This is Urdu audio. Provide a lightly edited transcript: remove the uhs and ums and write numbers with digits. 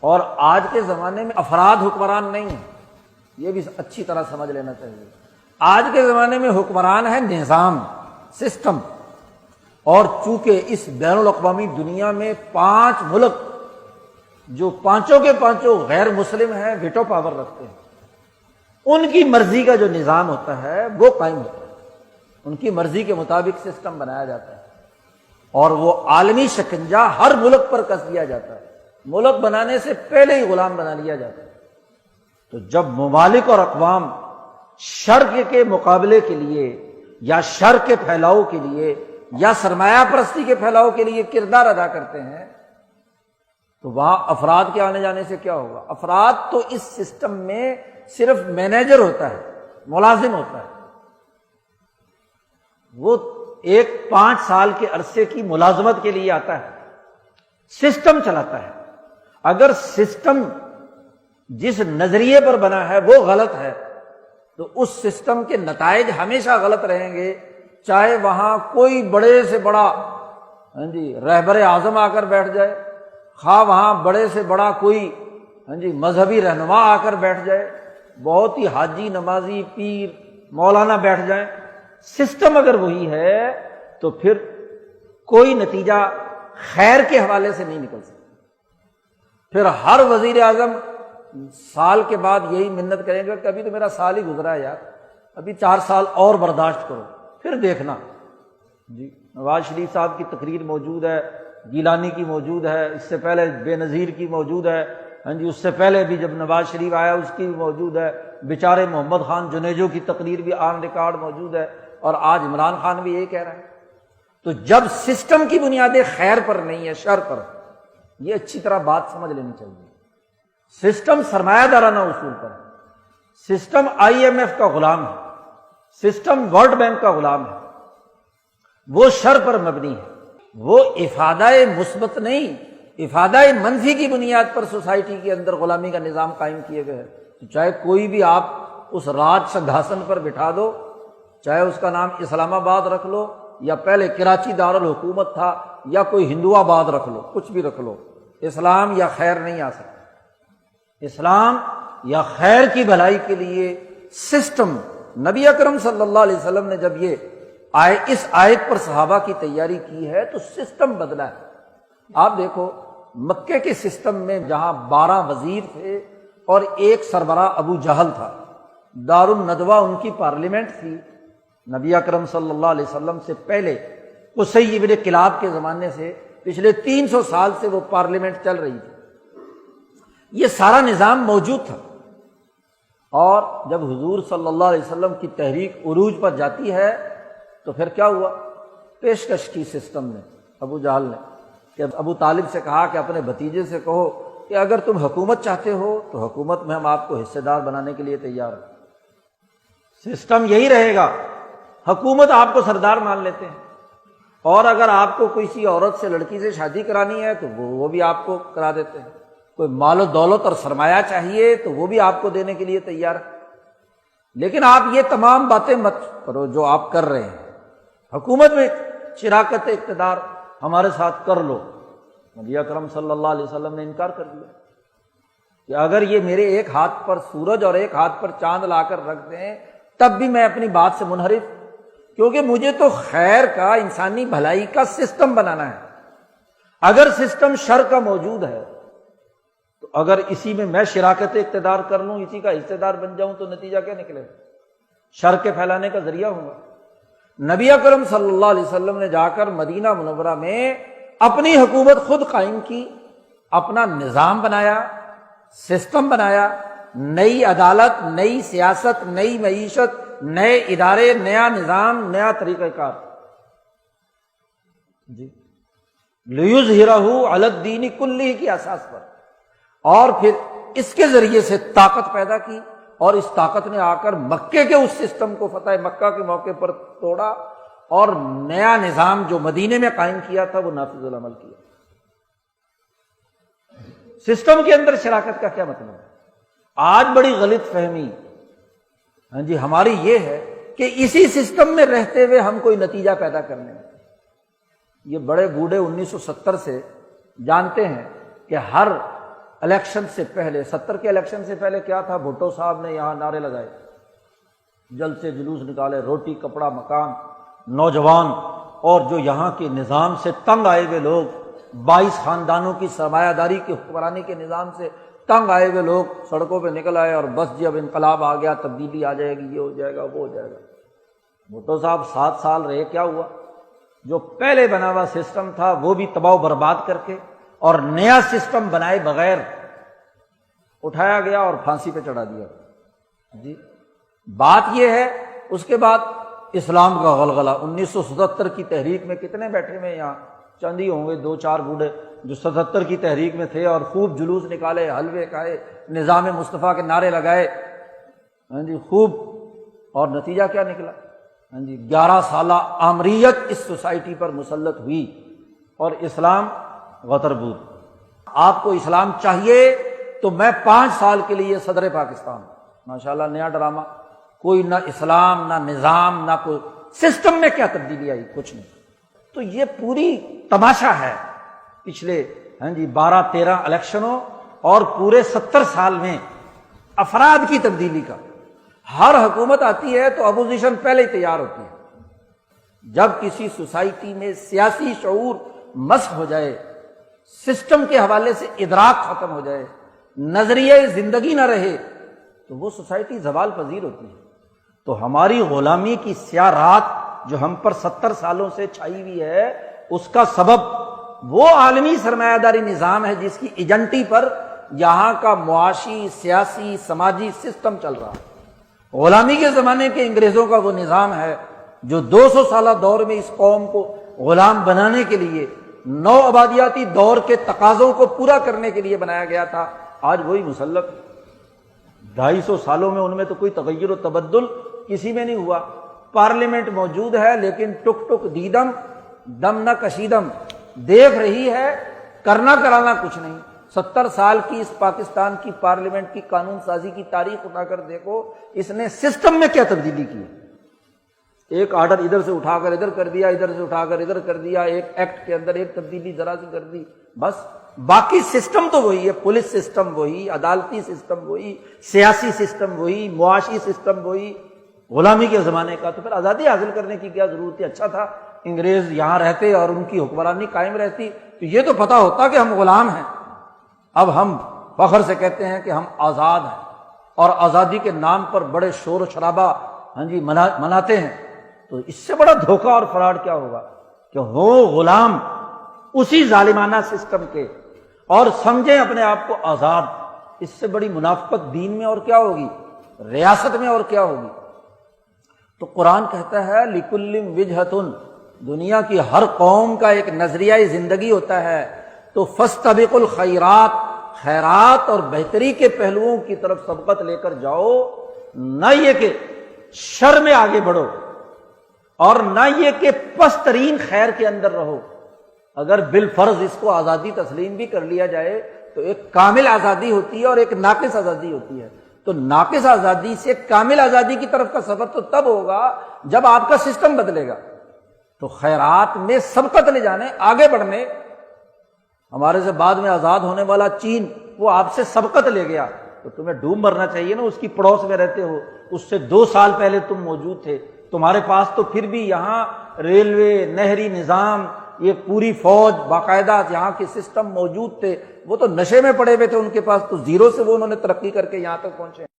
اور آج کے زمانے میں افراد حکمران نہیں ہیں، یہ بھی اچھی طرح سمجھ لینا چاہیے۔ آج کے زمانے میں حکمران ہے نظام، سسٹم، اور چونکہ اس بین الاقوامی دنیا میں 5 ملک جو پانچوں کے پانچوں غیر مسلم ہیں ویٹو پاور رکھتے ہیں، ان کی مرضی کا جو نظام ہوتا ہے وہ قائم ہوتا ہے، ان کی مرضی کے مطابق سسٹم بنایا جاتا ہے، اور وہ عالمی شکنجہ ہر ملک پر کس دیا جاتا ہے، ملک بنانے سے پہلے ہی غلام بنا لیا جاتا ہے۔ تو جب ممالک اور اقوام شر کے مقابلے کے لیے یا شر کے پھیلاؤ کے لیے یا سرمایہ پرستی کے پھیلاؤ کے لیے کردار ادا کرتے ہیں، تو وہاں افراد کے آنے جانے سے کیا ہوگا؟ افراد تو اس سسٹم میں صرف مینیجر ہوتا ہے، ملازم ہوتا ہے، وہ ایک 5 سال کے عرصے کی ملازمت کے لیے آتا ہے، سسٹم چلاتا ہے۔ اگر سسٹم جس نظریے پر بنا ہے وہ غلط ہے تو اس سسٹم کے نتائج ہمیشہ غلط رہیں گے، چاہے وہاں کوئی بڑے سے بڑا رہبر اعظم آ کر بیٹھ جائے، خواہ وہاں بڑے سے بڑا کوئی مذہبی رہنما آ کر بیٹھ جائے، بہت ہی حاجی نمازی پیر مولانا بیٹھ جائیں، سسٹم اگر وہی ہے تو پھر کوئی نتیجہ خیر کے حوالے سے نہیں نکل سکتا۔ پھر ہر وزیر اعظم سال کے بعد یہی منت کریں گے کہ ابھی تو میرا سال ہی گزرا ہے یار، ابھی 4 سال اور برداشت کرو، پھر دیکھنا۔ نواز شریف صاحب کی تقریر موجود ہے، گیلانی کی موجود ہے، اس سے پہلے بے نظیر کی موجود ہے، اس سے پہلے بھی جب نواز شریف آیا اس کی بھی موجود ہے، بیچارے محمد خان جنیجو کی تقریر بھی آن ریکارڈ موجود ہے، اور آج عمران خان بھی یہی کہہ رہا ہے۔ تو جب سسٹم کی بنیادیں خیر پر نہیں ہے، شر پر، یہ اچھی طرح بات سمجھ لینی چاہیے۔ سسٹم سرمایہ دارانہ اصول پر ہے، سسٹم IMF کا غلام ہے، سسٹم ورلڈ بینک کا غلام ہے، وہ شر پر مبنی ہے، وہ افادہ مثبت نہیں، افادہ منفی کی بنیاد پر سوسائٹی کے اندر غلامی کا نظام قائم کیے گئے ہیں۔ چاہے کوئی بھی آپ اس راج سنگھاسن پر بٹھا دو، چاہے اس کا نام اسلام آباد رکھ لو، یا پہلے کراچی دارالحکومت تھا، یا کوئی ہندو آباد رکھ لو، کچھ بھی رکھ لو، اسلام یا خیر نہیں آ سکتا۔ اسلام یا خیر کی بھلائی کے لیے سسٹم، نبی اکرم صلی اللہ علیہ وسلم نے جب اس آیت پر صحابہ کی تیاری کی ہے تو سسٹم بدلا ہے۔ آپ دیکھو مکے کے سسٹم میں جہاں 12 وزیر تھے اور ایک سربراہ ابو جہل تھا، دارالندوہ ان کی پارلیمنٹ تھی، نبی اکرم صلی اللہ علیہ وسلم سے پہلے قصی ابن کلاب کے زمانے سے پچھلے 300 سال سے وہ پارلیمنٹ چل رہی تھی، یہ سارا نظام موجود تھا۔ اور جب حضور صلی اللہ علیہ وسلم کی تحریک عروج پر جاتی ہے تو پھر کیا ہوا؟ پیشکش کی سسٹم نے، ابو جہل نے، کہ ابو طالب سے کہا کہ اپنے بھتیجے سے کہو کہ اگر تم حکومت چاہتے ہو تو حکومت میں ہم آپ کو حصے دار بنانے کے لیے تیار ہیں۔ سسٹم یہی رہے گا، حکومت آپ کو سردار مان لیتے ہیں، اور اگر آپ کو کسی عورت سے لڑکی سے شادی کرانی ہے تو وہ بھی آپ کو کرا دیتے ہیں، کوئی مال و دولت اور سرمایہ چاہیے تو وہ بھی آپ کو دینے کے لیے تیار ہے۔ لیکن آپ یہ تمام باتیں مت کرو جو آپ کر رہے ہیں، حکومت میں شراکت اقتدار ہمارے ساتھ کر لو۔ نبی اکرم صلی اللہ علیہ وسلم نے انکار کر دیا کہ اگر یہ میرے ایک ہاتھ پر سورج اور ایک ہاتھ پر چاند لا کر رکھ دیں تب بھی میں اپنی بات سے منحرف، کیونکہ مجھے تو خیر کا، انسانی بھلائی کا سسٹم بنانا ہے۔ اگر سسٹم شر کا موجود ہے تو اگر اسی میں شراکت اقتدار کر لوں، اسی کا حصے دار بن جاؤں تو نتیجہ کیا نکلے؟ شر کے پھیلانے کا ذریعہ ہوں گا۔ نبی اکرم صلی اللہ علیہ وسلم نے جا کر مدینہ منورہ میں اپنی حکومت خود قائم کی، اپنا نظام بنایا، سسٹم بنایا، نئی عدالت، نئی سیاست، نئی معیشت، نئے ادارے، نیا نظام، نیا طریقہ کار، لِیُظْہِرَہُ عَلَى الدِّینِ کُلِّہ کی اساس پر، اور پھر اس کے ذریعے سے طاقت پیدا کی، اور اس طاقت نے آ کر مکے کے اس سسٹم کو فتح مکہ کے موقع پر توڑا، اور نیا نظام جو مدینے میں قائم کیا تھا وہ نافذ العمل کیا۔ سسٹم کے اندر شراکت کا کیا مطلب ہے؟ آج بڑی غلط فہمی ہماری یہ ہے کہ اسی سسٹم میں رہتے ہوئے ہم کوئی نتیجہ پیدا کرنے میں، یہ بڑے بوڑھے 1970 سے جانتے ہیں کہ ہر الیکشن سے پہلے 70 کے الیکشن سے پہلے کیا تھا؟ بھٹو صاحب نے یہاں نعرے لگائے، جلد سے جلوس نکالے، روٹی کپڑا مکان، نوجوان اور جو یہاں کے نظام سے تنگ آئے ہوئے لوگ، 22 خاندانوں کی سرمایہ داری کی حکمرانی کے نظام سے تنگ آئے ہوئے لوگ سڑکوں پہ نکل آئے اور بس جی اب انقلاب آ گیا، تبدیلی آ جائے گی، یہ ہو جائے گا، وہ ہو جائے گا۔ بھٹو صاحب 7 سال رہے، کیا ہوا؟ جو پہلے بنا ہوا سسٹم تھا وہ بھی تباہ و برباد کر کے اور نیا سسٹم بنائے بغیر اٹھایا گیا اور پھانسی پہ چڑھا دیا۔ جی بات یہ ہے، اس کے بعد اسلام کا غلغلہ 1977 کی تحریک میں کتنے بیٹھے ہوئے یہاں؟ چند ہی ہوں گے، 2-4 بوڑھے جو 77 کی تحریک میں تھے اور خوب جلوس نکالے، حلوے کھائے، نظام مصطفیٰ کے نعرے لگائے، ہاں جی خوب، اور نتیجہ کیا نکلا؟ ہاں جی 11 سالہ آمریت اس سوسائٹی پر مسلط ہوئی اور اسلام غتربود۔ آپ کو اسلام چاہیے تو میں 5 سال کے لیے صدر پاکستان، ماشاءاللہ نیا ڈرامہ، کوئی نہ اسلام نہ نظام نہ کوئی سسٹم میں کیا تبدیلی آئی؟ کچھ نہیں۔ تو یہ پوری تماشا ہے پچھلے 12-13 الیکشنوں اور پورے 70 سال میں افراد کی تبدیلی کا۔ ہر حکومت آتی ہے تو اپوزیشن پہلے ہی تیار ہوتی ہے۔ جب کسی سوسائٹی میں سیاسی شعور مسخ ہو جائے، سسٹم کے حوالے سے ادراک ختم ہو جائے، نظریہ زندگی نہ رہے، تو وہ سوسائٹی زوال پذیر ہوتی ہے۔ تو ہماری غلامی کی سیاہ رات جو ہم پر 70 سالوں سے چھائی ہوئی ہے، اس کا سبب وہ عالمی سرمایہ داری نظام ہے جس کی ایجنٹی پر یہاں کا معاشی، سیاسی، سماجی سسٹم چل رہا ہے۔ غلامی کے زمانے کے انگریزوں کا وہ نظام ہے جو 200 سالہ دور میں اس قوم کو غلام بنانے کے لیے، نو آبادیاتی دور کے تقاضوں کو پورا کرنے کے لیے بنایا گیا تھا، آج وہی مسلط۔ 250 سالوں میں ان میں تو کوئی تغیر و تبدل کسی میں نہیں ہوا۔ پارلیمنٹ موجود ہے لیکن ٹک ٹک دیدم دم نہ کشیدم، دیکھ رہی ہے، کرنا کرانا کچھ نہیں۔ 70 سال کی اس پاکستان کی پارلیمنٹ کی قانون سازی کی تاریخ اٹھا کر دیکھو، اس نے سسٹم میں کیا تبدیلی کی۔ ایک آرڈر ادھر سے اٹھا کر ادھر کر دیا، ادھر سے اٹھا کر ادھر کر دیا، ایک ایکٹ کے اندر ایک تبدیلی ذرا سی کر دی، بس۔ باقی سسٹم تو وہی ہے، پولیس سسٹم وہی، عدالتی سسٹم وہی، سیاسی سسٹم وہی، معاشی سسٹم وہی، غلامی کے زمانے کا۔ تو پھر آزادی حاصل کرنے کی کیا ضرورت ہے؟ اچھا تھا انگریز یہاں رہتے اور ان کی حکمرانی قائم رہتی تو یہ تو پتہ ہوتا کہ ہم غلام ہیں۔ اب ہم فخر سے کہتے ہیں کہ ہم آزاد ہیں اور آزادی کے نام پر بڑے شور و شرابہ مناتے ہیں، تو اس سے بڑا دھوکہ اور فراڈ کیا ہوگا کہ ہو غلام اسی ظالمانہ سسٹم کے اور سمجھیں اپنے آپ کو آزاد۔ اس سے بڑی منافقت دین میں اور کیا ہوگی، ریاست میں اور کیا ہوگی؟ تو قرآن کہتا ہے لِكُلٍّ وِجْهَةٌ، دنیا کی ہر قوم کا ایک نظریہ زندگی ہوتا ہے، تو فاستبقوا الخیرات، خیرات اور بہتری کے پہلوؤں کی طرف سبقت لے کر جاؤ، نہ یہ کہ شر میں آگے بڑھو اور نہ یہ کہ پست ترین خیر کے اندر رہو۔ اگر بالفرض اس کو آزادی تسلیم بھی کر لیا جائے تو ایک کامل آزادی ہوتی ہے اور ایک ناقص آزادی ہوتی ہے، تو ناقص آزادی سے کامل آزادی کی طرف کا سفر تو تب ہوگا جب آپ کا سسٹم بدلے گا۔ تو خیرات میں سبقت لے جانے، آگے بڑھنے، ہمارے سے بعد میں آزاد ہونے والا چین وہ آپ سے سبقت لے گیا تو تمہیں ڈوب مرنا چاہیے نا، اس کی پڑوس میں رہتے ہو، اس سے 2 سال پہلے تم موجود تھے، تمہارے پاس تو پھر بھی یہاں ریلوے، نہری نظام، یہ پوری فوج، باقاعدہ یہاں کے سسٹم موجود تھے، وہ تو نشے میں پڑے ہوئے تھے، ان کے پاس تو زیرو سے وہ انہوں نے ترقی کر کے یہاں تک پہنچے۔